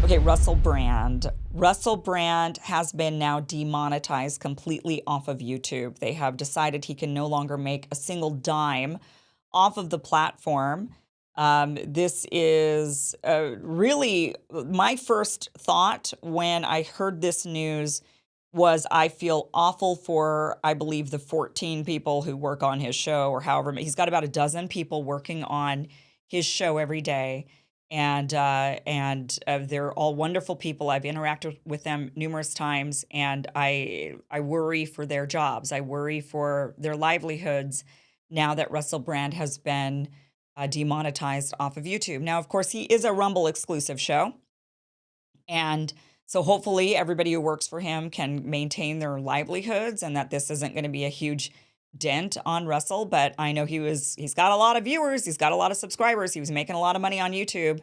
Okay, Russell Brand. Russell Brand has been now demonetized completely off of YouTube. They have decided he can no longer make a single dime off of the platform. This is really my first thought when I heard this news was I feel awful for, I believe, the 14 people who work on his show or however. He's got about a dozen people working on his show every day. And they're all wonderful people. I've interacted with them numerous times, and I worry for their jobs. I worry for their livelihoods now that Russell Brand has been demonetized off of YouTube. Now, of course, he is a Rumble exclusive show, and so hopefully everybody who works for him can maintain their livelihoods, and that this isn't going to be a huge dent on Russell. But I know he's got a lot of viewers, he's got a lot of subscribers, he was making a lot of money on YouTube,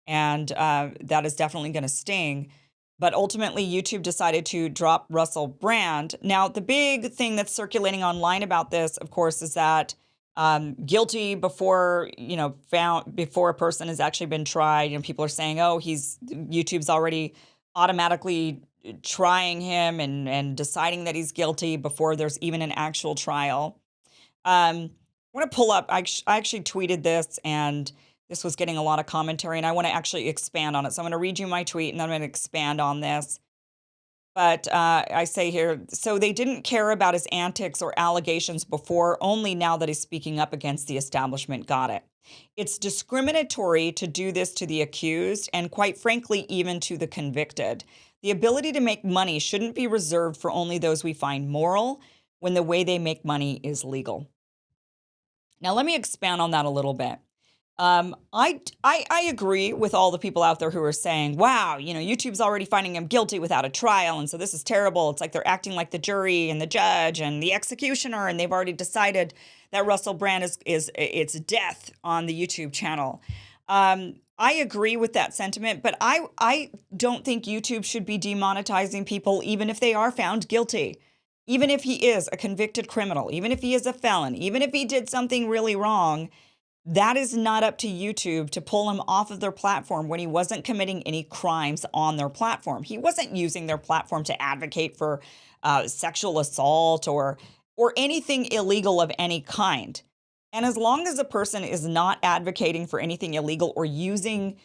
and that is definitely going to sting. But ultimately, YouTube decided to drop Russell Brand. Now, the big thing that's circulating online about this, of course, is that guilty before, found before a person has actually been tried. People are saying, oh, YouTube's already automatically trying him and deciding that he's guilty before there's even an actual trial. I want to pull up, I actually tweeted this, and this was getting a lot of commentary, and I want to actually expand on it. So I'm going to read you my tweet, and then I'm going to expand on this. But I say here, so they didn't care about his antics or allegations before, only now that he's speaking up against the establishment got it. It's discriminatory to do this to the accused, and quite frankly, even to the convicted. The ability to make money shouldn't be reserved for only those we find moral when the way they make money is legal. Now, let me expand on that a little bit. I agree with all the people out there who are saying, wow, YouTube's already finding him guilty without a trial, and so this is terrible. It's like they're acting like the jury and the judge and the executioner, and they've already decided that Russell Brand is it's death on the YouTube channel. I agree with that sentiment, but I don't think YouTube should be demonetizing people even if they are found guilty. Even if he is a convicted criminal, even if he is a felon, even if he did something really wrong, that is not up to YouTube to pull him off of their platform when he wasn't committing any crimes on their platform. He wasn't using their platform to advocate for sexual assault or anything illegal of any kind. And as long as a person is not advocating for anything illegal or using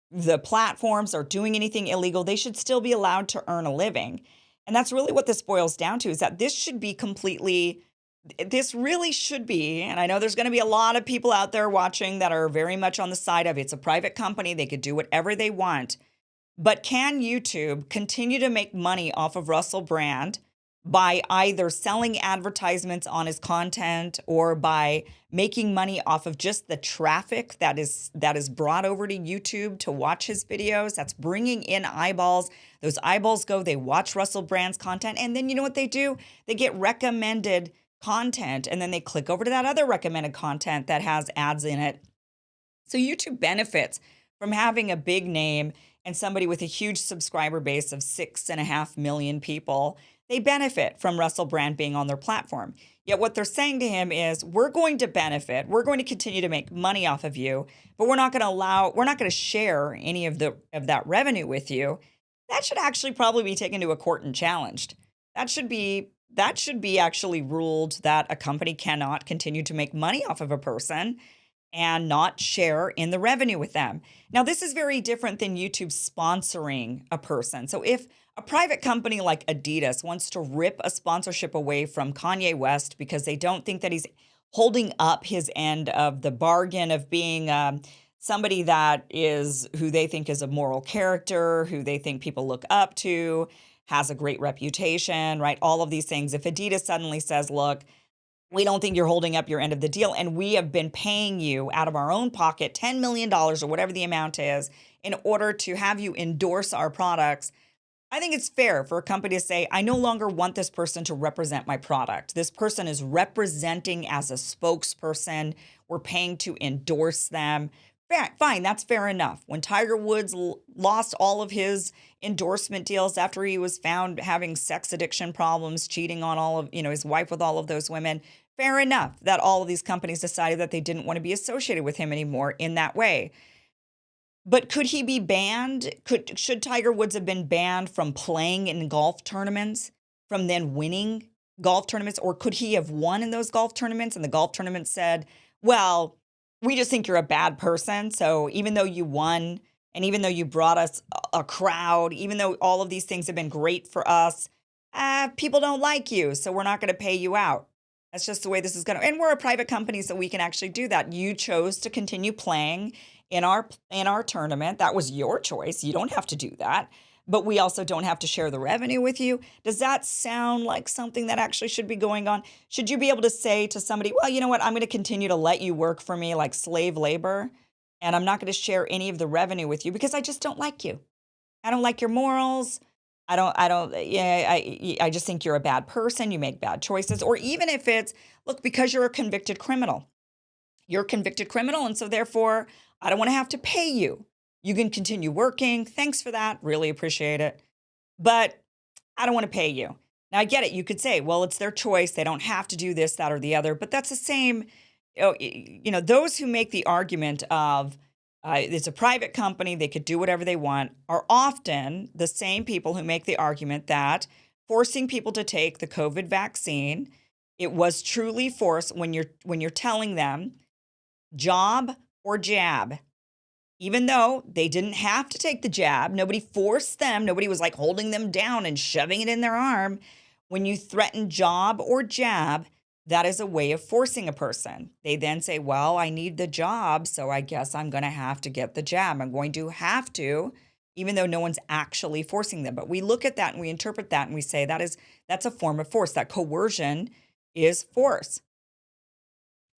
the platforms or doing anything illegal, they should still be allowed to earn a living. And that's really what this boils down to, is that this really should be, and I know there's going to be a lot of people out there watching that are very much on the side of it's a private company, they could do whatever they want. But can YouTube continue to make money off of Russell Brand by either selling advertisements on his content or by making money off of just the traffic that is brought over to YouTube to watch his videos? That's bringing in eyeballs. Those eyeballs go, they watch Russell Brand's content, and then you know what they do? They get recommended content, and then they click over to that other recommended content that has ads in it. So YouTube benefits from having a big name and somebody with a huge subscriber base of 6.5 million people. They benefit from Russell Brand being on their platform. Yet what they're saying to him is, we're going to benefit, we're going to continue to make money off of you, but we're not going to share any of that revenue with you. That should actually probably be taken to a court and challenged. That should be actually ruled that a company cannot continue to make money off of a person and not share in the revenue with them. Now, this is very different than YouTube sponsoring a person. So if a private company like Adidas wants to rip a sponsorship away from Kanye West because they don't think that he's holding up his end of the bargain of being somebody who they think is a moral character, who they think people look up to, has a great reputation, right? All of these things. If Adidas suddenly says, look, we don't think you're holding up your end of the deal, and we have been paying you out of our own pocket $10 million or whatever the amount is in order to have you endorse our products, I think it's fair for a company to say, I no longer want this person to represent my product. This person is representing as a spokesperson. We're paying to endorse them. Fine, that's fair enough. When Tiger Woods lost all of his endorsement deals after he was found having sex addiction problems, cheating on all of, his wife with all of those women, fair enough that all of these companies decided that they didn't want to be associated with him anymore in that way. But could he be banned? Should Tiger Woods have been banned from playing in golf tournaments, from then winning golf tournaments? Or could he have won in those golf tournaments and the golf tournament said, well, we just think you're a bad person. So even though you won and even though you brought us a crowd, even though all of these things have been great for us, people don't like you. So we're not going to pay you out. That's just the way this is going to. And we're a private company, so we can actually do that. You chose to continue playing in our tournament. That was your choice. You don't have to do that. But we also don't have to share the revenue with you. Does that sound like something that actually should be going on? Should you be able to say to somebody, well, you know what, I'm going to continue to let you work for me like slave labor, and I'm not going to share any of the revenue with you because I just don't like you. I don't like your morals. Yeah, I just think you're a bad person. You make bad choices. Or even if it's, look, because you're a convicted criminal. You're a convicted criminal, and so therefore, I don't want to have to pay you. You can continue working. Thanks for that. Really appreciate it. But I don't want to pay you. Now, I get it. You could say, well, it's their choice. They don't have to do this, that, or the other. But that's the same, those who make the argument of it's a private company, they could do whatever they want, are often the same people who make the argument that forcing people to take the COVID vaccine, it was truly forced when you're telling them job or jab. Even though they didn't have to take the jab, nobody forced them, nobody was like holding them down and shoving it in their arm. When you threaten job or jab, that is a way of forcing a person. They then say, well, I need the job, so I guess I'm going to have to get the jab. I'm going to have to, even though no one's actually forcing them. But we look at that and we interpret that and we say that's a form of force. That coercion is force.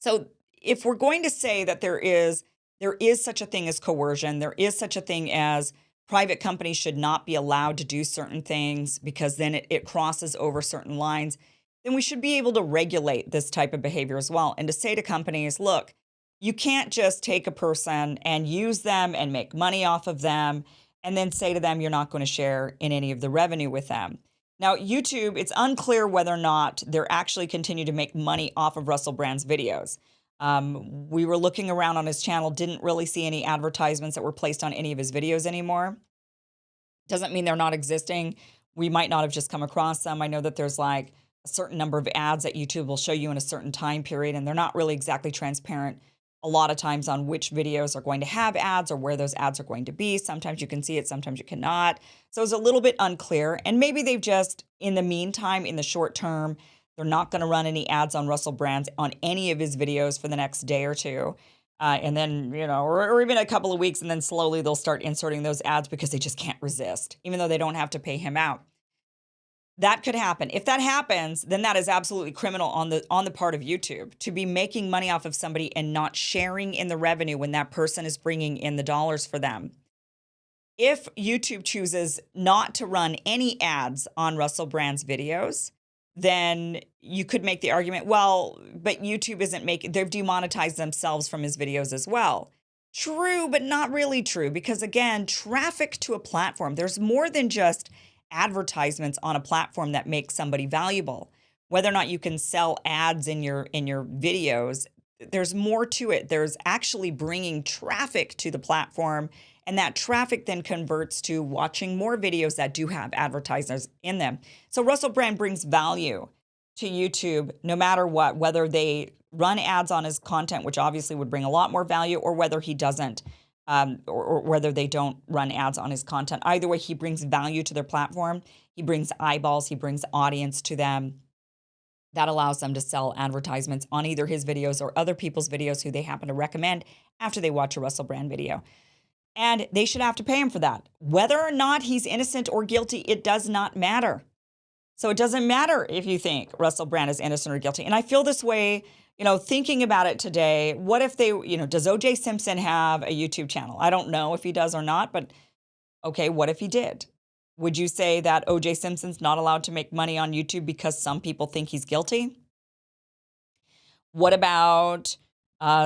So if we're going to say that there is such a thing as coercion, there is such a thing as private companies should not be allowed to do certain things because then it crosses over certain lines, then we should be able to regulate this type of behavior as well. And to say to companies, look, you can't just take a person and use them and make money off of them and then say to them, you're not going to share in any of the revenue with them. Now, YouTube, it's unclear whether or not they're actually continue to make money off of Russell Brand's videos. We were looking around on his channel, didn't really see any advertisements that were placed on any of his videos anymore. Doesn't mean they're not existing. We might not have just come across them. I know that there's like a certain number of ads that YouTube will show you in a certain time period, and they're not really exactly transparent a lot of times on which videos are going to have ads or where those ads are going to be. Sometimes you can see it, sometimes you cannot. So it's a little bit unclear. And maybe they've just, in the meantime, in the short term, they're not going to run any ads on Russell Brand's on any of his videos for the next day or two. And then, or even a couple of weeks, and then slowly they'll start inserting those ads because they just can't resist, even though they don't have to pay him out. That could happen. If that happens, then that is absolutely criminal on the part of YouTube to be making money off of somebody and not sharing in the revenue when that person is bringing in the dollars for them. If YouTube chooses not to run any ads on Russell Brand's videos, then you could make the argument, well, but YouTube they've demonetized themselves from his videos as well. True, but not really true, because again, traffic to a platform, there's more than just advertisements on a platform that makes somebody valuable. Whether or not you can sell ads in your videos, there's more to it. There's actually bringing traffic to the platform, and that traffic then converts to watching more videos that do have advertisers in them. So Russell Brand brings value to YouTube no matter what, whether they run ads on his content, which obviously would bring a lot more value, or whether he doesn't. Or whether they don't run ads on his content. Either way, he brings value to their platform. He brings eyeballs. He brings audience to them. That allows them to sell advertisements on either his videos or other people's videos who they happen to recommend after they watch a Russell Brand video. And they should have to pay him for that. Whether or not he's innocent or guilty, it does not matter. So it doesn't matter if you think Russell Brand is innocent or guilty. And I feel this way, thinking about it today. What if does O.J. Simpson have a YouTube channel? I don't know if he does or not, but okay, what if he did? Would you say that O.J. Simpson's not allowed to make money on YouTube because some people think he's guilty? What about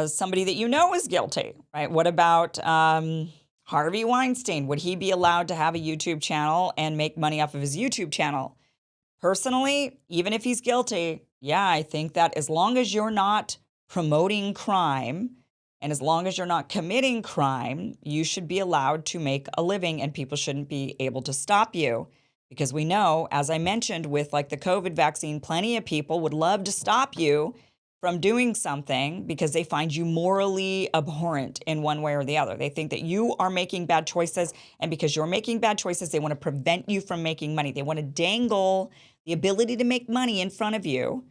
somebody that you know is guilty, right? What about Harvey Weinstein? Would he be allowed to have a YouTube channel and make money off of his YouTube channel? Personally, even if he's guilty, yeah, I think that as long as you're not promoting crime, And as long as you're not committing crime, you should be allowed to make a living and people shouldn't be able to stop you. Because we know, as I mentioned with like the COVID vaccine, plenty of people would love to stop you from doing something because they find you morally abhorrent in one way or the other. They think that you are making bad choices. And because you're making bad choices, they want to prevent you from making money. They want to dangle the ability to make money in front of you.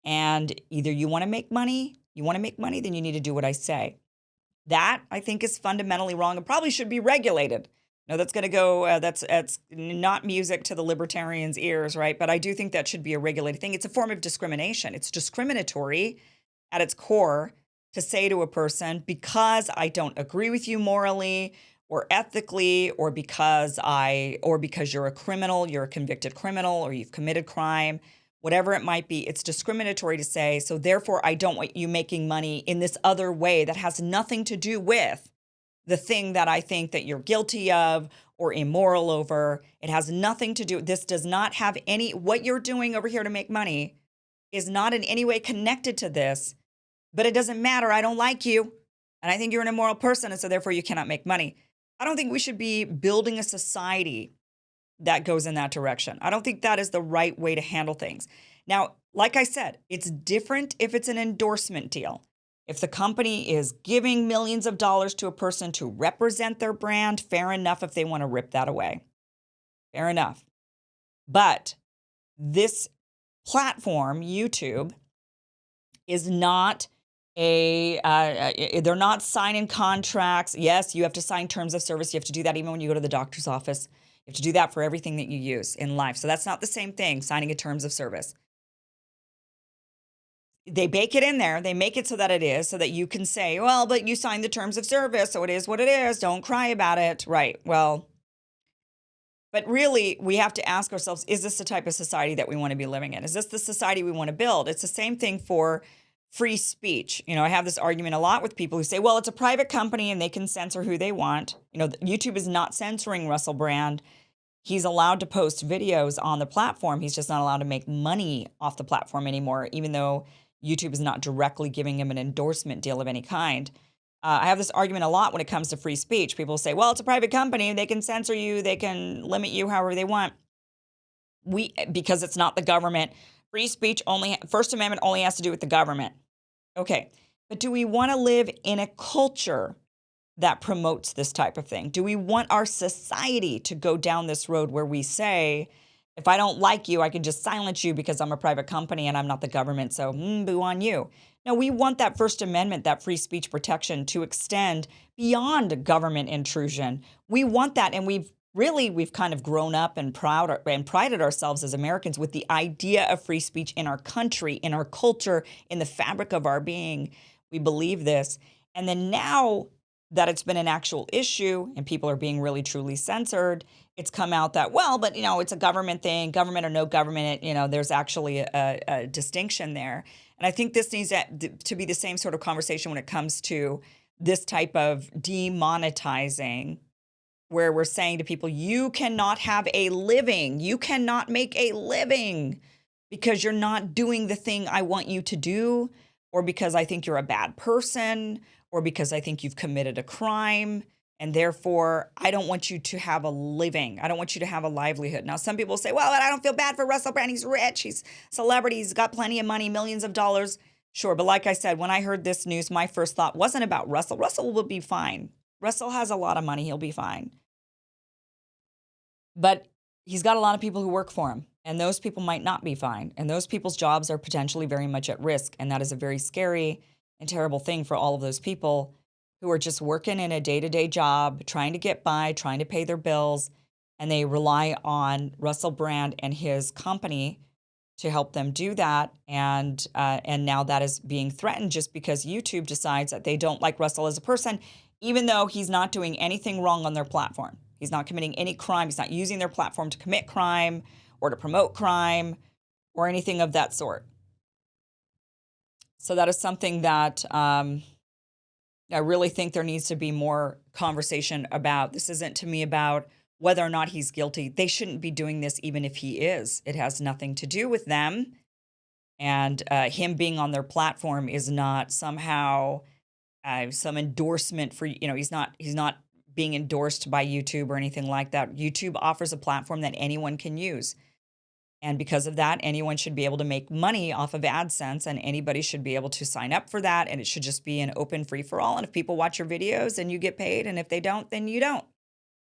And either you want to make money, then you need to do what I say. That, I think, is fundamentally wrong and probably should be regulated. No, that's going to go, that's not music to the libertarians' ears, right? But I do think that should be a regulated thing. It's a form of discrimination. It's discriminatory at its core to say to a person, because I don't agree with you morally or ethically, or because you're a criminal, you're a convicted criminal, or you've committed crime, whatever it might be, it's discriminatory to say, so therefore I don't want you making money in this other way that has nothing to do with the thing that I think that you're guilty of or immoral over. It has nothing to do, this does not have any, what you're doing over here to make money is not in any way connected to this, but it doesn't matter. I don't like you. And I think you're an immoral person. And so therefore you cannot make money. I don't think we should be building a society that goes in that direction. I don't think that is the right way to handle things. Now, like I said, it's different if it's an endorsement deal. If the company is giving millions of dollars to a person to represent their brand, fair enough if they want to rip that away. Fair enough. But this platform, YouTube, is not they're not signing contracts. Yes, you have to sign terms of service. You have to do that even when you go to the doctor's office. You have to do that for everything that you use in life. So that's not the same thing, signing a terms of service. They bake it in there. They make it so that it is, so that you can say, well, but you signed the terms of service, so it is what it is. Don't cry about it. Right. Well, but really, we have to ask ourselves, is this the type of society that we want to be living in? Is this the society we want to build? It's the same thing for free speech. You know, I have this argument a lot with people who say, well, it's a private company and they can censor who they want. You know, YouTube is not censoring Russell Brand. He's allowed to post videos on the platform. He's just not allowed to make money off the platform anymore, even though YouTube is not directly giving him an endorsement deal of any kind. I have this argument a lot when it comes to free speech. People say, well, it's a private company. They can censor you. They can limit you however they want. Because it's not the government. Free speech First Amendment only has to do with the government. Okay. But do we want to live in a culture that promotes this type of thing? Do we want our society to go down this road where we say, if I don't like you, I can just silence you because I'm a private company and I'm not the government, so boo on you. No, we want that First Amendment, that free speech protection to extend beyond government intrusion. We want that, and we've kind of grown up and prided ourselves as Americans with the idea of free speech in our country, in our culture, in the fabric of our being. We believe this. And then now that it's been an actual issue and people are being really truly censored, it's come out that, well, but it's a government thing, government or no government, there's actually a distinction there. And I think this needs to be the same sort of conversation when it comes to this type of demonetizing, where we're saying to people, you cannot have a living, you cannot make a living because you're not doing the thing I want you to do, or because I think you're a bad person, or because I think you've committed a crime, and therefore I don't want you to have a living. I don't want you to have a livelihood. Now, some people say, well, I don't feel bad for Russell Brand. He's rich. He's a celebrity. He's got plenty of money, millions of dollars. Sure. But like I said, when I heard this news, my first thought wasn't about Russell. Russell will be fine. Russell has a lot of money. He'll be fine. But he's got a lot of people who work for him, and those people might not be fine. And those people's jobs are potentially very much at risk. And that is a very scary and terrible thing for all of those people who are just working in a day-to-day job, trying to get by, trying to pay their bills, and they rely on Russell Brand and his company to help them do that. And now that is being threatened just because YouTube decides that they don't like Russell as a person, even though he's not doing anything wrong on their platform. He's not committing any crime. He's not using their platform to commit crime or to promote crime or anything of that sort. So that is something that I really think there needs to be more conversation about. This isn't to me about whether or not he's guilty. They shouldn't be doing this even if he is. It has nothing to do with them. And him being on their platform is not somehow some endorsement for, he's not being endorsed by YouTube or anything like that. YouTube offers a platform that anyone can use. And because of that, anyone should be able to make money off of AdSense, and anybody should be able to sign up for that. And it should just be an open free for all. And if people watch your videos, then you get paid. And if they don't, then you don't.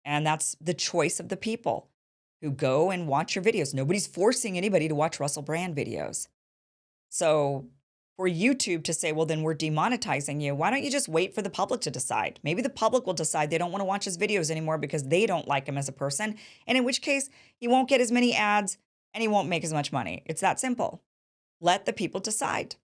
And that's the choice of the people who go and watch your videos. Nobody's forcing anybody to watch Russell Brand videos. So for YouTube to say, well, then we're demonetizing you, why don't you just wait for the public to decide? Maybe the public will decide they don't want to watch his videos anymore because they don't like him as a person. And in which case, he won't get as many ads and he won't make as much money. It's that simple. Let the people decide.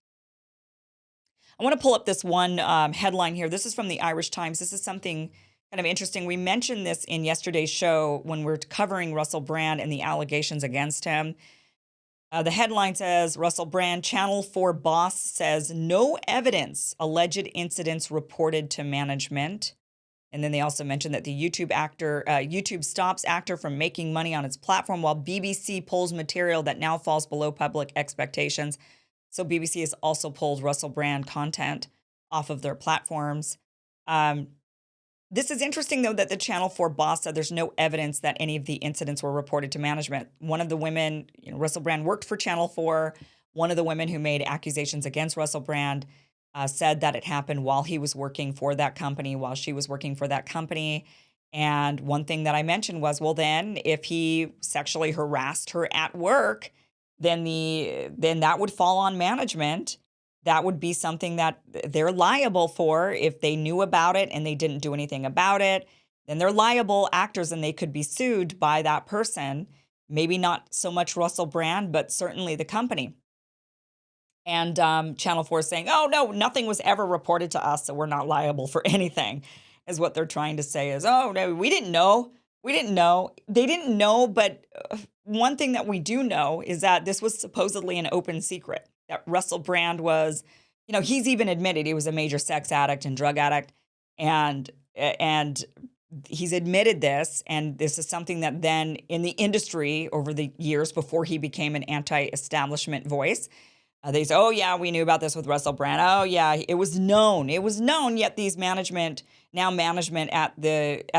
I want to pull up this one headline here. This is from the Irish Times. This is something kind of interesting. We mentioned this in yesterday's show when we're covering Russell Brand and the allegations against him. The headline says, Russell Brand, Channel 4 boss says no evidence, alleged incidents reported to management. And then they also mentioned that the YouTube stops actor from making money on its platform while BBC pulls material that now falls below public expectations. So BBC has also pulled Russell Brand content off of their platforms. This is interesting, though, that the Channel 4 boss said there's no evidence that any of the incidents were reported to management. One of the women, Russell Brand worked for Channel 4. One of the women who made accusations against Russell Brand said that it happened while he was working for that company, while she was working for that company. And one thing that I mentioned was, well, then if he sexually harassed her at work, then that would fall on management. That would be something that they're liable for if they knew about it and they didn't do anything about it. Then they're liable actors and they could be sued by that person. Maybe not so much Russell Brand, but certainly the company. And Channel 4 is saying, oh, no, nothing was ever reported to us, so we're not liable for anything, is what they're trying to say is, oh, no, we didn't know. We didn't know. They didn't know, but one thing that we do know is that this was supposedly an open secret. That Russell Brand was, he's even admitted he was a major sex addict and drug addict. And he's admitted this. And this is something that then in the industry over the years before he became an anti-establishment voice, they say, oh, yeah, we knew about this with Russell Brand. Oh, yeah, it was known. It was known, yet these management at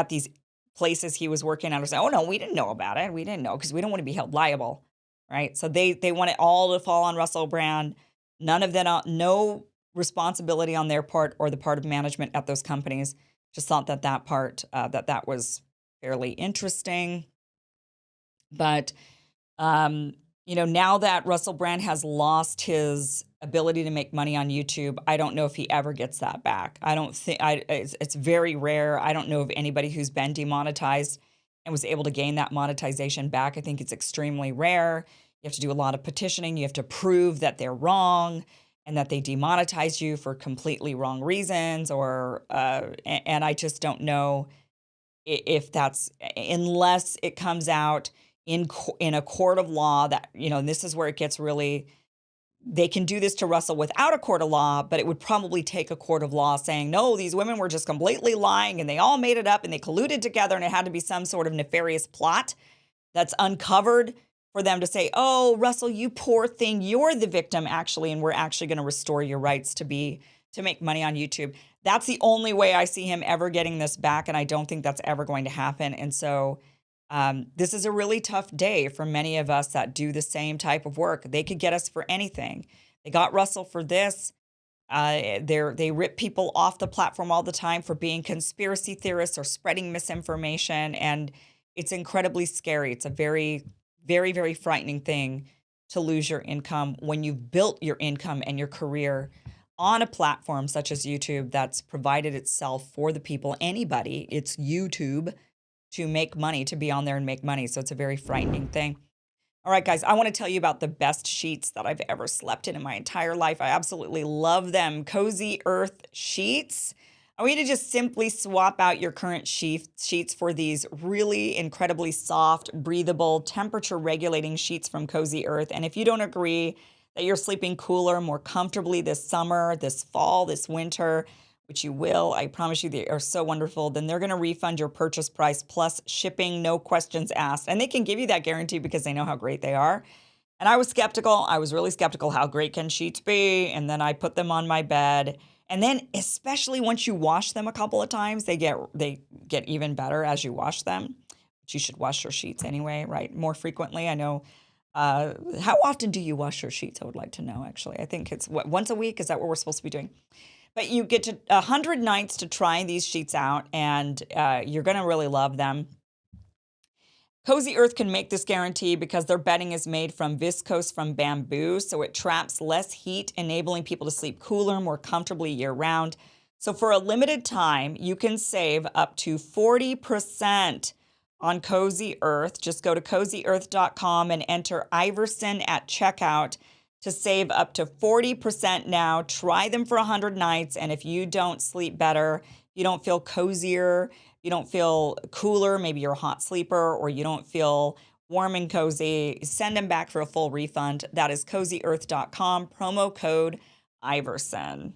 these places he was working at are saying, oh, no, we didn't know about it. We didn't know because we don't want to be held liable. Right. So they want it all to fall on Russell Brand. None of them, no responsibility on their part or the part of management at those companies. Just thought that part, that was fairly interesting. But, now that Russell Brand has lost his ability to make money on YouTube, I don't know if he ever gets that back. I don't think it's very rare. I don't know of anybody who's been demonetized and was able to gain that monetization back. I think it's extremely rare. You have to do a lot of petitioning. You have to prove that they're wrong and that they demonetize you for completely wrong reasons, and I just don't know if that's, unless it comes out in a court of law that, and this is where it gets really, they can do this to Russell without a court of law, but it would probably take a court of law saying, no, these women were just completely lying and they all made it up and they colluded together and it had to be some sort of nefarious plot that's uncovered for them to say, oh, Russell, you poor thing, you're the victim actually, and we're actually going to restore your rights to make money on YouTube. That's the only way I see him ever getting this back, and I don't think that's ever going to happen. And so this is a really tough day for many of us that do the same type of work. They could get us for anything. They got Russell for this. They rip people off the platform all the time for being conspiracy theorists or spreading misinformation, and it's incredibly scary. It's a very, very, very frightening thing to lose your income when you've built your income and your career on a platform such as YouTube that's provided itself for the people, anybody. It's YouTube to make money, to be on there and make money. So it's a very frightening thing. All right, guys, I want to tell you about the best sheets that I've ever slept in my entire life. I absolutely love them. Cozy Earth sheets. I want you to just simply swap out your current sheets for these really incredibly soft, breathable, temperature-regulating sheets from Cozy Earth. And if you don't agree that you're sleeping cooler, more comfortably this summer, this fall, this winter, which you will, I promise you they are so wonderful, then they're going to refund your purchase price plus shipping, no questions asked. And they can give you that guarantee because they know how great they are. And I was skeptical. I was really skeptical. How great can sheets be? And then I put them on my bed. And then especially once you wash them a couple of times, they get even better as you wash them. But you should wash your sheets anyway, right? More frequently. I know. How often do you wash your sheets? I would like to know, actually. I think it's what, once a week. Is that what we're supposed to be doing? But you get to 100 nights to try these sheets out, and you're going to really love them. Cozy Earth can make this guarantee because their bedding is made from viscose from bamboo, so it traps less heat, enabling people to sleep cooler, more comfortably year-round. So for a limited time, you can save up to 40% on Cozy Earth. Just go to cozyearth.com and enter Iverson at checkout to save up to 40% now. Try them for 100 nights, and if you don't sleep better, you don't feel cozier, you don't feel cooler, maybe you're a hot sleeper, or you don't feel warm and cozy, send them back for a full refund. That is cozyearth.com, promo code Iverson.